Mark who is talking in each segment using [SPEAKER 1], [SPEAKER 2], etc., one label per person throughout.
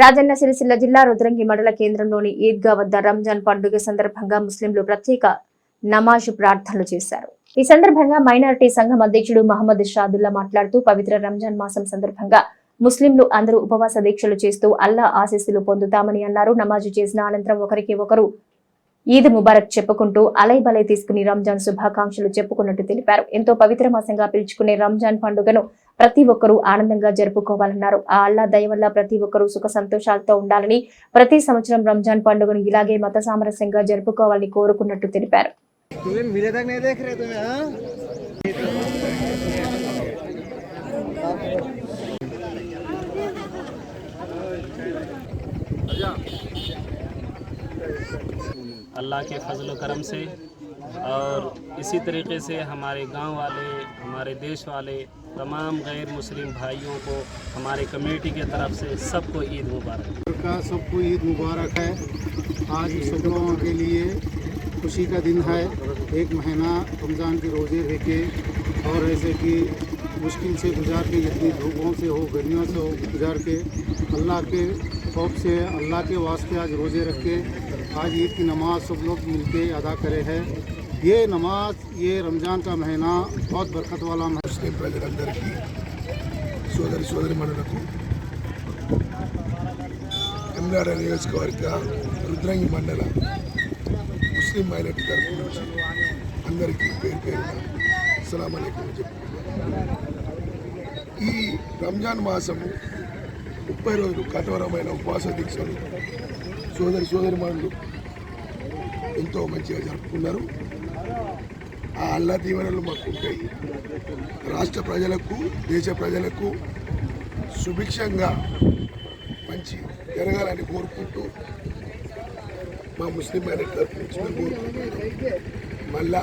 [SPEAKER 1] రాజన్న సిరిసిల్ల జిల్లా రుద్రంగి మండల కేంద్రంలోని ఈద్గా వద్ద రంజాన్ పండుగ సందర్భంగా ముస్లింలు ప్రత్యేక నమాజ్ ప్రార్థనలు చేశారు. ఈ సందర్భంగా మైనారిటీ సంఘం అధ్యక్షుడు మహమ్మద్ షాదుల్లా మాట్లాడుతూ పవిత్ర రంజాన్ మాసం సందర్భంగా ముస్లింలు అందరూ ఉపవాస దీక్షలు చేస్తూ అల్లా ఆశీస్సులు పొందుతామని అన్నారు. నమాజ్ చేసిన అనంతరం ఒకరికి ఒకరు ఈద్ ముబారక్ చెప్పుకుంటూ అలైబలై తీసుకుని రంజాన్ శుభాకాంక్షలు చెప్పుకున్నట్టు తెలిపారు. ఎంతో పవిత్ర మాసంగా పిలుచుకునే రంజాన్ పండుగను ప్రతి ఒక్కరూ ఆనందంగా జరుపుకోవాలన్నారు. ఆ అల్లా దయ వల్ల ప్రతి ఒక్కరూ సుఖ సంతోషాలతో ఉండాలని, ప్రతి సంవత్సరం రంజాన్ పండుగను ఇలాగే మత సామరస్యంగా జరుపుకోవాలని కోరుకున్నట్టు తెలిపారు.
[SPEAKER 2] अल्लाह के फजल करम से और इसी तरीके से हमारे गांव वाले, हमारे देश वाले तमाम गैर मुस्लिम भाइयों को हमारे कमेटी के तरफ से सबको ईद मुबारक।
[SPEAKER 3] सबको ईद मुबारक है। आज मुसलमानों के लिए खुशी का दिन है। एक महीना रमज़ान के रोज़े लेके और ऐसे कि मुश्किल से गुजार के, जितनी धूपों से हो, गर्मियों से हो, गुजार के अल्लाह के खौफ से, अल्लाह के वास्ते आज रोज़े रख के आज ईद की नमाज सब लोग मिलके अदा करे हैं। ये नमाज, ये रमज़ान का महीना बहुत बरकत वाला
[SPEAKER 4] मुस्लिम ప్రజలందరికీ సోదరి సోదరీమణులకు ఎమ్మెల్యే నియోజకవర్గ రుద్రంగి మండల ముస్లిం మైనారిటీ తరఫు నుంచి అందరికీ పేరు పేరున అస్సలాము అలైకుం చెప్పుకుంటున్నాను. ఈ రంజాన్ మాసము 30 రోజులు కఠోరమైన ఉపవాస దీక్షలు సోదరిమణులు ఎంతో మంచిగా జరుపుకున్నారు. ఆ అల్లా దీవెనలు మాకు ఉంటాయి. రాష్ట్ర ప్రజలకు, దేశ ప్రజలకు సుభిక్షంగా మంచి జరగాలని కోరుకుంటూ మా ముస్లిం మైనారిటీ తరఫు నుంచి మేము కోరుకుంటున్నాం. మళ్ళా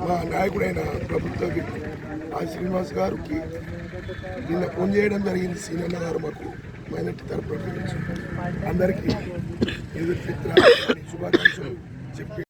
[SPEAKER 4] మా నాయకుడైన ప్రభుత్వ శ్రీనివాస్ గారికి నిన్న ఫోన్ చేయడం జరిగింది. సీనన్న గారు మాకు మైనారిటీ తరఫు నుంచి అందరికీ ఈద్ ఉల్ ఫిత్ర్ శుభాకాంక్షలు చెప్పి